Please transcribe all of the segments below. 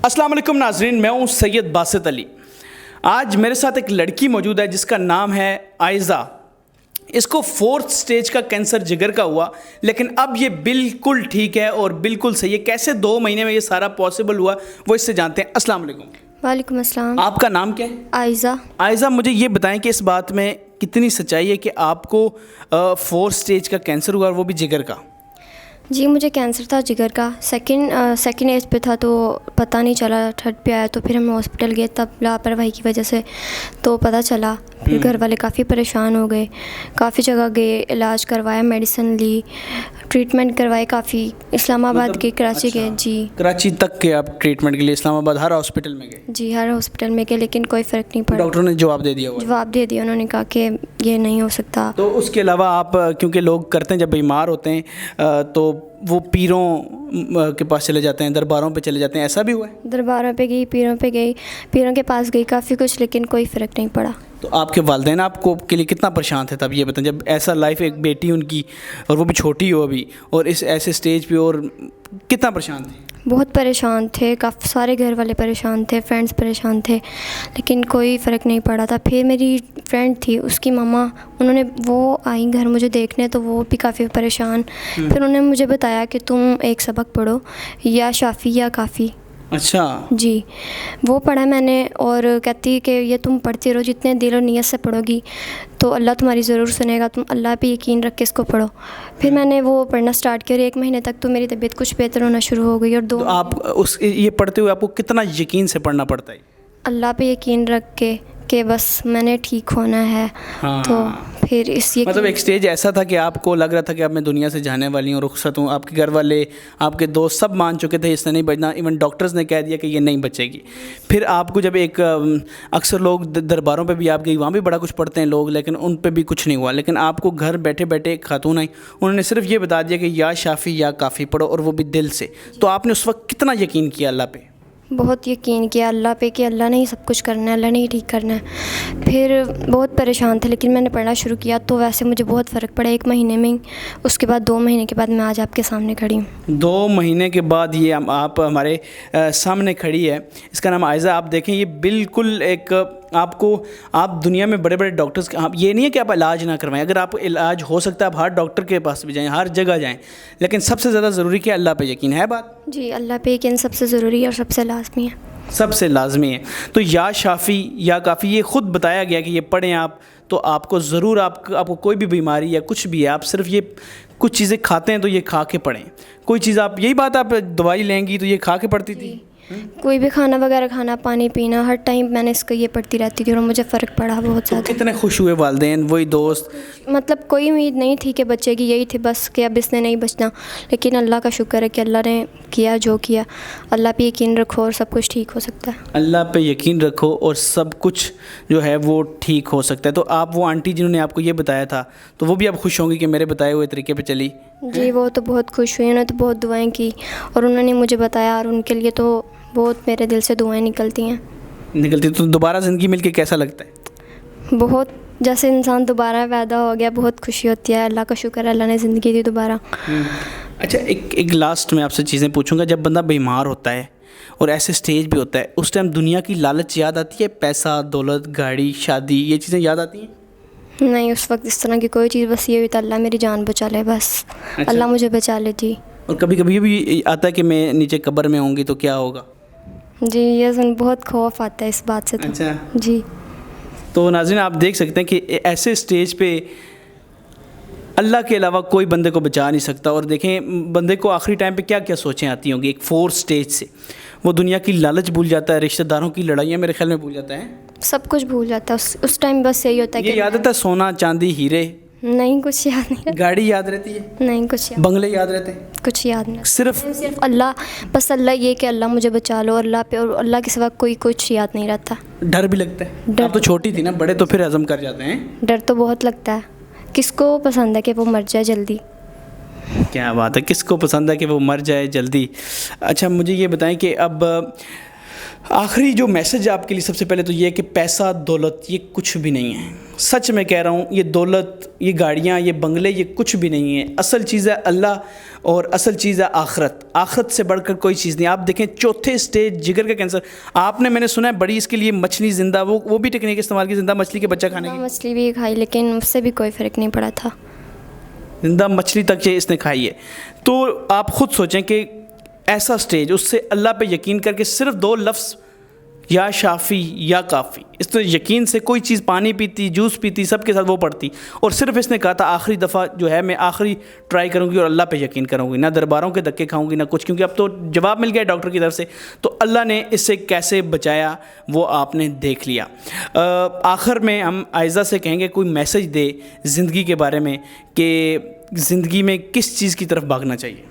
अस्सलाम वालेकुम नाजरीन, मैं हूँ सैयद बासित अली। आज मेरे साथ एक लड़की मौजूद है जिसका नाम है आयज़ा। इसको 4th स्टेज का कैंसर जिगर का हुआ, लेकिन अब ये बिल्कुल ठीक है और बिल्कुल सही है। कैसे 2 महीने में ये सारा पॉसिबल हुआ वो इससे जानते हैं। अस्सलाम वालेकुम। वालेकुम अस्सलाम। आपका नाम क्या है? आयज़ा। आयज़ा, मुझे ये बताएं कि इस बात में कितनी सच्चाई है कि आपको 4th स्टेज का कैंसर हुआ और वो भी जिगर का? जी, मुझे कैंसर था जिगर का। सेकंड एज पे था तो पता नहीं चला, 3rd पे आया तो फिर हम हॉस्पिटल गए, तब लापरवाही की वजह से तो पता चला। फिर घर वाले काफ़ी परेशान हो गए, काफ़ी जगह गए, इलाज करवाया, मेडिसिन ली, ट्रीटमेंट करवाए काफ़ी, इस्लामाबाद के, कराची के। जी, कराची तक के आप ट्रीटमेंट के लिए इस्लामाबाद हर हॉस्पिटल में गए? जी, हर हॉस्पिटल में गए, लेकिन कोई फ़र्क नहीं पड़ा। डॉक्टरों ने जवाब दे दिया? जवाब दे दिया, उन्होंने कहा कि ये नहीं हो सकता। तो उसके अलावा आप, क्योंकि लोग करते हैं जब बीमार होते हैं तो वो पीरों के पास चले जाते हैं, दरबारों पे चले जाते हैं, ऐसा भी हुआ है? दरबारों पे गई, पीरों के पास गई, काफ़ी कुछ, लेकिन कोई फ़र्क नहीं पड़ा। तो आपके वालिदैन आपको के लिए कितना परेशान थे तब, ये बताएं, जब ऐसा लाइफ, एक बेटी उनकी और वो भी छोटी हो अभी, और इस ऐसे स्टेज पे, और कितना परेशान थे? बहुत परेशान थे, काफ़ी सारे घर वाले परेशान थे, फ्रेंड्स परेशान थे, लेकिन कोई फ़र्क नहीं पड़ा था। फिर मेरी फ्रेंड थी, उसकी मम्मा, वो आई घर मुझे देखने, तो वो भी काफ़ी परेशान। फिर उन्होंने मुझे बताया कि तुम एक सबक पढ़ो, या शाफ़ी या काफ़ी। अच्छा जी, वो पढ़ा मैंने, और कहती कि ये तुम पढ़ती रहो, जितने दिल और नीयत से पढ़ोगी तो अल्लाह तुम्हारी ज़रूर सुनेगा, तुम अल्लाह पे यकीन रख के इसको पढ़ो। फिर मैंने वो पढ़ना स्टार्ट किया, 1 महीने तक तो मेरी तबीयत कुछ बेहतर होना शुरू हो गई। और तो आप ये पढ़ते हुए आपको कितना यकीन से पढ़ना पड़ता है? अल्लाह पे यकीन रख के बस मैंने ठीक होना है। हाँ। तो फिर मतलब एक स्टेज ऐसा था कि आपको लग रहा था कि अब मैं दुनिया से जाने वाली हूँ, रुखसत हूँ, आपके घर वाले, आपके दोस्त सब मान चुके थे इसने नहीं बचना, इवन डॉक्टर्स ने कह दिया कि ये नहीं बचेगी। फिर आपको जब एक अक्सर लोग दरबारों पे भी आप गई, वहाँ भी बड़ा कुछ पढ़ते हैं लोग, लेकिन उन पे भी कुछ नहीं हुआ, लेकिन आपको घर बैठे बैठे एक खातून आई, उन्होंने सिर्फ ये बता दिया कि या शाफ़ी या काफ़ी पढ़ो, और वो भी दिल से। तो आपने उस वक्त कितना यकीन किया अल्लाह पे? बहुत यकीन किया अल्लाह पे कि अल्लाह ने ही सब कुछ करना है, अल्लाह ने ही ठीक करना है। फिर बहुत परेशान थे, लेकिन मैंने पढ़ना शुरू किया तो वैसे मुझे बहुत फ़र्क पड़ा 1 महीने में ही। उसके बाद 2 महीने के बाद मैं आज आपके सामने खड़ी हूँ। 2 महीने के बाद ये आप हमारे सामने खड़ी है। इसका नाम आयज़ा। आप देखें, ये बिल्कुल एक आप दुनिया में बड़े बड़े डॉक्टर्स, आप ये नहीं है कि आप इलाज ना करवाएं, अगर आप इलाज हो सकता है आप हर डॉक्टर के पास भी जाएं, हर जगह जाएं, लेकिन सबसे ज़्यादा ज़रूरी क्या, अल्लाह पे यकीन है बात? जी, अल्लाह पे यकीन सबसे ज़रूरी है और सबसे लाजमी है। सबसे लाजमी है। तो या शाफ़ी या काफ़ी, ये ख़ुद बताया गया कि ये पढ़ें आप, तो आपको ज़रूर, आपको कोई भी बीमारी या कुछ भी है, आप सिर्फ ये कुछ चीज़ें खाते हैं तो ये खा के पढ़ें। कोई चीज़ आप, यही बात, आप दवाई लेंगी तो ये खा के पढ़ती थी? कोई भी खाना वगैरह खाना, पानी पीना, हर टाइम मैंने इसको ये पढ़ती रहती थी और मुझे फ़र्क पड़ा बहुत ज़्यादा। तो कितने खुश हुए वालिदैन, वही दोस्त? मतलब कोई उम्मीद नहीं थी कि बचेगी, यही थी बस कि अब इसने नहीं बचना, लेकिन अल्लाह का शुक्र है कि अल्लाह ने किया जो किया। अल्लाह पे यकीन रखो और सब कुछ ठीक हो सकता है। अल्लाह पे यकीन रखो और सब कुछ जो है वो ठीक हो सकता है। तो आप, वो आंटी जिन्होंने आपको ये बताया था, तो वो भी आप खुश होंगी कि मेरे बताए हुए तरीके पे चली? जी, वो तो बहुत खुश हुई, उन्होंने तो बहुत दुआएं की और उन्होंने मुझे बताया, और उनके लिए तो बहुत मेरे दिल से दुआएं निकलती हैं। तो दोबारा ज़िंदगी मिलके कैसा लगता है? बहुत, जैसे इंसान दोबारा पैदा हो गया, बहुत खुशी होती है। अल्लाह का शुक्र है, अल्लाह ने ज़िंदगी दी दोबारा। अच्छा, एक लास्ट में आपसे चीज़ें पूछूंगा। जब बंदा बीमार होता है और ऐसे स्टेज भी होता है, उस टाइम दुनिया की लालच याद आती है? पैसा, दौलत, गाड़ी, शादी, ये चीज़ें याद आती हैं? नहीं, उस वक्त इस तरह की कोई चीज़, बस ये हुई था अल्लाह मेरी जान बचा ले बस। अच्छा। अल्लाह मुझे बचा ले। जी। और कभी कभी ये भी आता है कि मैं नीचे कब्र में होंगी तो क्या होगा? जी, ये सुन बहुत खौफ आता है इस बात से तो। अच्छा जी। तो नाज़रीन, आप देख सकते हैं कि ऐसे स्टेज पे अल्लाह के अलावा कोई बंदे को बचा नहीं सकता। और देखें, बंदे को आखिरी टाइम पे क्या क्या सोचें आती होंगी। एक 4th स्टेज से वो दुनिया की लालच भूल जाता है, रिश्तेदारों की लड़ाइयाँ मेरे ख्याल में भूल जाता है, सब कुछ भूल जाता है उस टाइम। बस यही होता है कि याद आता है सोना, चांदी, हीरे? नहीं, कुछ याद नहीं रहता। गाड़ी याद रहती है? नहीं, कुछ याद। बंगले याद रहते हैं? कुछ याद नहीं। सिर्फ अल्लाह, बस अल्लाह, ये कि अल्लाह मुझे बचा लो, अल्लाह पे, और अल्लाह के सिवा कोई कुछ याद नहीं रहता। डर भी लगता है? डर तो छोटी थी ना, बड़े तो फिर हजम कर जाते हैं। डर तो बहुत लगता है। किसको पसंद है कि वो मर जाए जल्दी? क्या बात है, किसको पसंद है कि वो मर जाए जल्दी। अच्छा, मुझे ये बताएं कि अब آخری جو میسج آپ کے لیے سب سے پہلے تو یہ ہے کہ پیسہ دولت یہ کچھ بھی نہیں ہے. سچ میں کہہ رہا ہوں, یہ دولت, یہ گاڑیاں, یہ بنگلے, یہ کچھ بھی نہیں ہے. اصل چیز ہے اللہ, اور اصل چیز ہے آخرت. آخرت سے بڑھ کر کوئی چیز نہیں. آپ دیکھیں چوتھے سٹیج جگر کا کینسر, آپ نے, میں نے سنا ہے بڑی اس کے لیے مچھلی زندہ, وہ بھی ٹیکنیک استعمال کی زندہ مچھلی کے بچہ کھانے کی. مچھلی بھی کھائی لیکن اس سے بھی کوئی فرق نہیں پڑا تھا. زندہ مچھلی تک اس نے کھائی ہے. تو آپ خود سوچیں کہ ایسا سٹیج, اس سے اللہ پہ یقین کر کے صرف 2 لفظ یا شافی یا کافی, اس تو یقین سے کوئی چیز, پانی پیتی, جوس پیتی, سب کے ساتھ وہ پڑتی, اور صرف اس نے کہا تھا آخری دفعہ جو ہے میں آخری ٹرائی کروں گی اور اللہ پہ یقین کروں گی, نہ درباروں کے دھکے کھاؤں گی نہ کچھ, کیونکہ اب تو جواب مل گیا ڈاکٹر کی طرف سے. تو اللہ نے اس سے کیسے بچایا وہ آپ نے دیکھ لیا. آخر میں ہم عائزہ سے کہیں گے کوئی میسج دے زندگی کے بارے میں کہ زندگی میں کس چیز کی طرف بھاگنا چاہیے.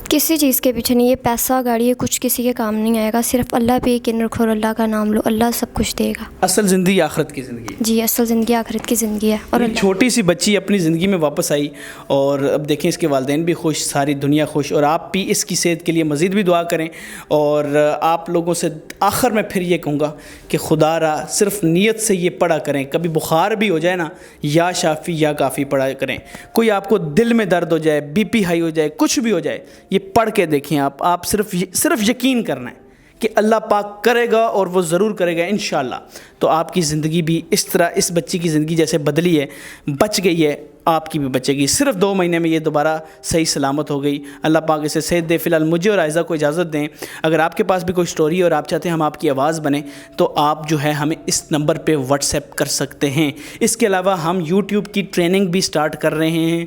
کسی چیز کے پیچھے نہیں, یہ پیسہ گاڑی یہ کچھ کسی کے کام نہیں آئے گا. صرف اللہ پہ یقین رکھو اور اللہ کا نام لو, اللہ سب کچھ دے گا. اصل زندگی آخرت کی زندگی ہے. جی, اصل زندگی آخرت کی زندگی ہے. اور چھوٹی سی بچی اپنی زندگی میں واپس آئی, اور اب دیکھیں اس کے والدین بھی خوش, ساری دنیا خوش, اور آپ بھی اس کی صحت کے لیے مزید بھی دعا کریں. اور آپ لوگوں سے آخر میں پھر یہ کہوں گا کہ خدا را صرف نیت سے یہ پڑھا کریں. کبھی بخار بھی ہو جائے نا, یا شافی یا کافی پڑھا کریں. کوئی آپ کو دل میں درد ہو جائے, بی پی ہائی ہو جائے, کچھ بھی ہو جائے, یہ پڑھ کے دیکھیں. آپ صرف یقین کرنا ہے کہ اللہ پاک کرے گا, اور وہ ضرور کرے گا انشاءاللہ. تو آپ کی زندگی بھی اس طرح, اس بچی کی زندگی جیسے بدلی ہے, بچ گئی ہے, آپ کی بھی بچے گی. صرف 2 مہینے میں یہ دوبارہ صحیح سلامت ہو گئی. اللہ پاک اسے صحت دے. فی الحال مجھے اور عائزہ کو اجازت دیں. اگر آپ کے پاس بھی کوئی سٹوری اور آپ چاہتے ہیں ہم آپ کی آواز بنیں, تو آپ جو ہے ہمیں اس نمبر پہ واٹس ایپ کر سکتے ہیں. اس کے علاوہ ہم یوٹیوب کی ٹریننگ بھی سٹارٹ کر رہے ہیں,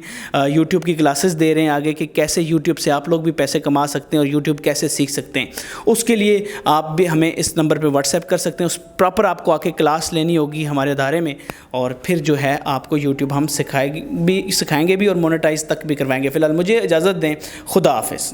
یوٹیوب کی کلاسز دے رہے ہیں آگے کہ کیسے یوٹیوب سے آپ لوگ بھی پیسے کما سکتے ہیں اور یوٹیوب کیسے سیکھ سکتے ہیں. اس کے لیے آپ بھی ہمیں اس نمبر پہ واٹس ایپ کر سکتے ہیں. اس پراپر آپ کو آ کے کلاس لینی ہوگی ہمارے ادارے میں, اور پھر جو ہے آپ کو یوٹیوب ہم سکھائیں گے بھی اور مونیٹائز تک بھی کروائیں گے. فی الحال مجھے اجازت دیں. خدا حافظ.